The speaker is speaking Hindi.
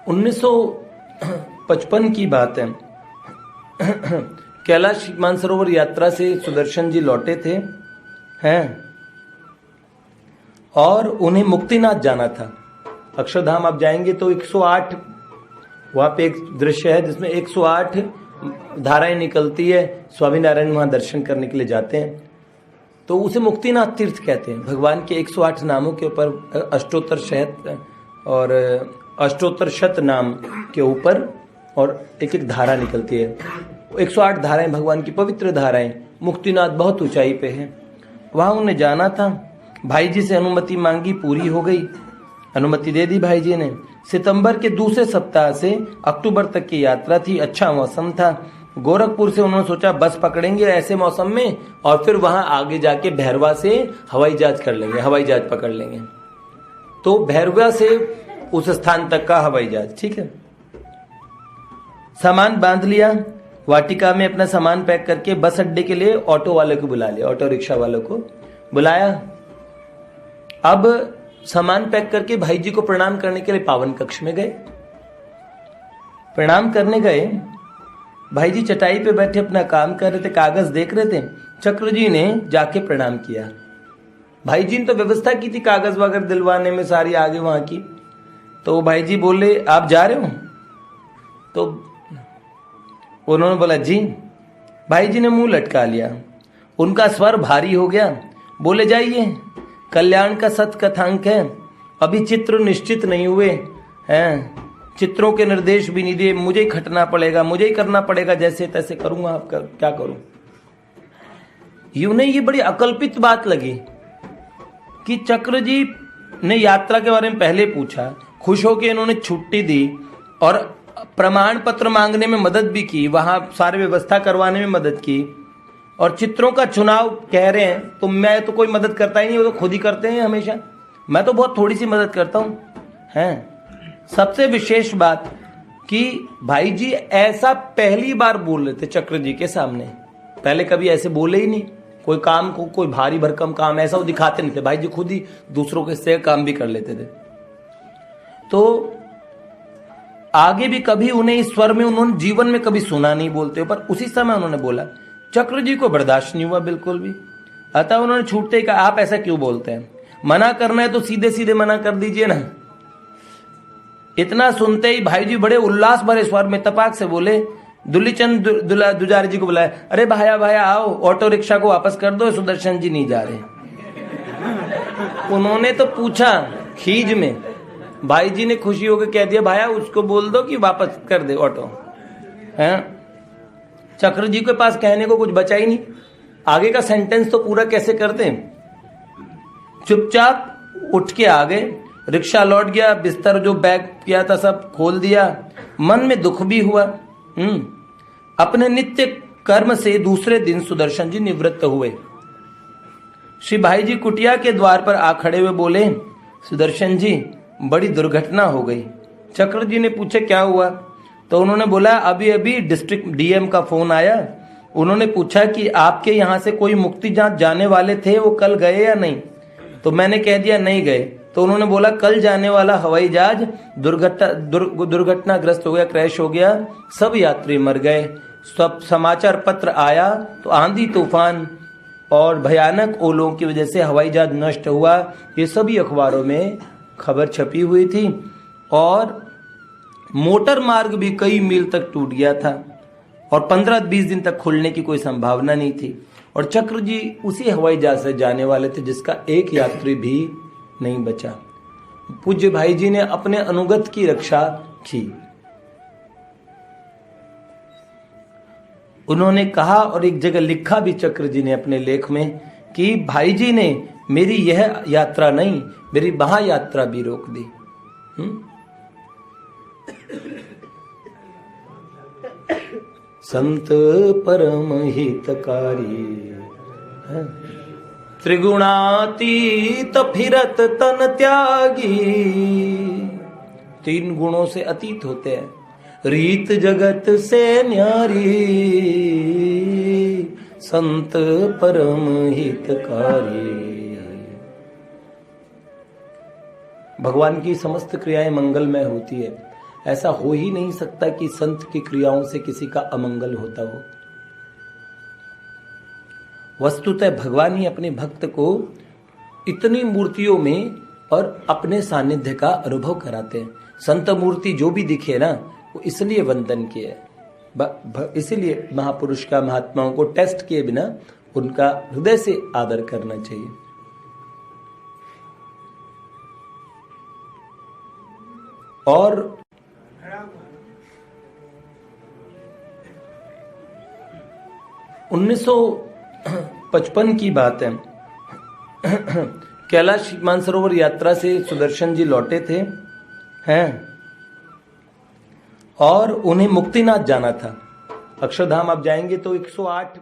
1955 की बात है। कैलाश मानसरोवर यात्रा से सुदर्शन जी लौटे थे हैं, और उन्हें मुक्तिनाथ जाना था। अक्षरधाम आप जाएंगे तो 108 वहां पे एक दृश्य है जिसमें 108 धाराएं निकलती है। स्वामीनारायण वहां दर्शन करने के लिए जाते हैं, तो उसे मुक्तिनाथ तीर्थ कहते हैं। भगवान के 108 नामों के ऊपर अष्टोत्तर शत और अष्टोत्तर शत नाम के ऊपर और एक एक धारा निकलती है। 108 धाराएं भगवान की पवित्र धाराएं। मुक्तिनाथ बहुत ऊंचाई पे है, वहां उन्हें जाना था। भाई जी से अनुमति मांगी, पूरी हो गई, अनुमति दे दी भाई जी ने। सितंबर के दूसरे सप्ताह से अक्टूबर तक की यात्रा थी। अच्छा मौसम था। गोरखपुर से उन्होंने सोचा बस पकड़ेंगे ऐसे मौसम में, और फिर वहां आगे जाके भैरवा से हवाई जहाज कर लेंगे, हवाई जहाज पकड़ लेंगे। तो भैरवा से उस स्थान तक का हवाई जहाज, ठीक है। सामान बांध लिया, वाटिका में अपना सामान पैक करके बस अड्डे के लिए ऑटो वाले को बुला लिया, ऑटो रिक्शा वालों को बुलाया। अब सामान पैक करके भाई जी को प्रणाम करने के लिए पावन कक्ष में गए। प्रणाम करने गए, भाई जी चटाई पे बैठे अपना काम कर रहे थे, कागज देख रहे थे। चक्र जी ने जाके प्रणाम किया। भाई जी ने तो व्यवस्था की थी कागज वगैरह दिलवाने में सारी आगे वहां की। तो भाई जी बोले आप जा रहे हो? तो उन्होंने बोला जी। भाई जी ने मुंह लटका लिया, उनका स्वर भारी हो गया। बोले जाइए, कल्याण का सतकथांक है, अभी चित्र निश्चित नहीं हुए हैं, चित्रों के निर्देश भी नहीं दिए, मुझे ही खटना पड़ेगा, मुझे ही करना पड़ेगा, जैसे तैसे करूंगा, आप क्या करूं। यूं नहीं, ये बड़ी अकल्पित बात लगी कि चक्र जी ने यात्रा के बारे में पहले पूछा, खुश होकर इन्होंने छुट्टी दी और प्रमाण पत्र मांगने में मदद भी की, वहां सारी व्यवस्था करवाने में मदद की, और चित्रों का चुनाव कह रहे हैं। तो मैं तो कोई मदद करता ही नहीं, वो तो खुद ही करते हैं हमेशा, मैं तो बहुत थोड़ी सी मदद करता हूं हैं। सबसे विशेष बात कि भाई जी ऐसा पहली बार बोल रहे थे चक्र जी के सामने, पहले कभी ऐसे बोले ही नहीं। कोई काम को, कोई भारी भरकम काम ऐसा वो दिखाते नहीं थे, भाई जी खुद ही दूसरों के से काम भी कर लेते थे। तो आगे भी कभी उन्हें इस स्वर में उन्होंने जीवन में कभी सुना नहीं बोलते, पर उसी समय उन्होंने बोला। चक्र जी को बर्दाश्त नहीं हुआ बिल्कुल भी, अतः उन्होंने छूटते ही कहा आप ऐसा क्यों बोलते हैं, मना करना है तो सीधे सीधे मना कर दीजिए ना। इतना सुनते ही भाई जी बड़े उल्लास भरे स्वर में तपाक से बोले, दुलीचंद दुजारी जी को बुलाया, अरे भाया भाया आओ, ऑटो रिक्शा को वापस कर दो, सुदर्शन जी नहीं जा रहे। उन्होंने तो पूछा खीज में, भाई जी ने खुशी होकर कह दिया भाया उसको बोल दो कि वापस कर दे ऑटो हैं। चक्र जी के पास कहने को कुछ बचा ही नहीं, आगे का सेंटेंस तो पूरा कैसे करते। चुपचाप उठ के आ गए, रिक्शा लौट गया, बिस्तर जो बैग किया था सब खोल दिया। मन में दुख भी हुआ। अपने नित्य कर्म से दूसरे दिन सुदर्शन जी निवृत्त हुए। श्री भाई जी कुटिया के द्वार पर आ खड़े हुए बोले, सुदर्शन जी बड़ी दुर्घटना हो गई। चक्र जी ने पूछा क्या हुआ? तो उन्होंने बोला अभी अभी डिस्ट्रिक्ट डीएम का फोन आया, उन्होंने पूछा कि आपके यहाँ से कोई मुक्ति जांच जाने वाले थे, वो कल गए या नहीं? तो मैंने कह दिया नहीं गए। तो उन्होंने बोला कल जाने वाला हवाई जहाज दुर्घटनाग्रस्त हो गया, क्रैश हो गया, सब यात्री मर गए। सब समाचार पत्र आया तो आंधी तूफान और भयानक ओलों की वजह से हवाई जहाज नष्ट हुआ। ये सभी अखबारों में खबर छपी हुई थी, और मोटर मार्ग भी कई मील तक टूट गया था, और 15-20 दिन तक खुलने की कोई संभावना नहीं थी। और चक्र जी उसी हवाई जहाज से जाने वाले थे जिसका एक यात्री भी नहीं बचा। पूज्य भाई जी ने अपने अनुगत की रक्षा की। उन्होंने कहा, और एक जगह लिखा भी चक्र जी ने अपने लेख में, कि भाई जी ने मेरी यह यात्रा नहीं, मेरी वहां यात्रा भी रोक दी। संत परम हितकारी, त्रिगुणातीत फिरत तन त्यागी। 3 गुणों से अतीत होते हैं, रीत जगत से न्यारी, संत परम हितकारी। भगवान की समस्त क्रियाएं मंगलमय होती है, ऐसा हो ही नहीं सकता कि संत की क्रियाओं से किसी का अमंगल होता हो। वस्तुतः भगवान ही अपने भक्त को इतनी मूर्तियों में और अपने सानिध्य का अनुभव कराते हैं। संत मूर्ति जो भी दिखे ना, वो इसलिए वंदन की है, इसीलिए महापुरुष का, महात्माओं को टेस्ट किए बिना उनका हृदय से आदर करना चाहिए। और 1955 की बात है, कैलाश मानसरोवर यात्रा से सुदर्शन जी लौटे थे हैं, और उन्हें मुक्तिनाथ जाना था। अक्षरधाम आप जाएंगे तो 108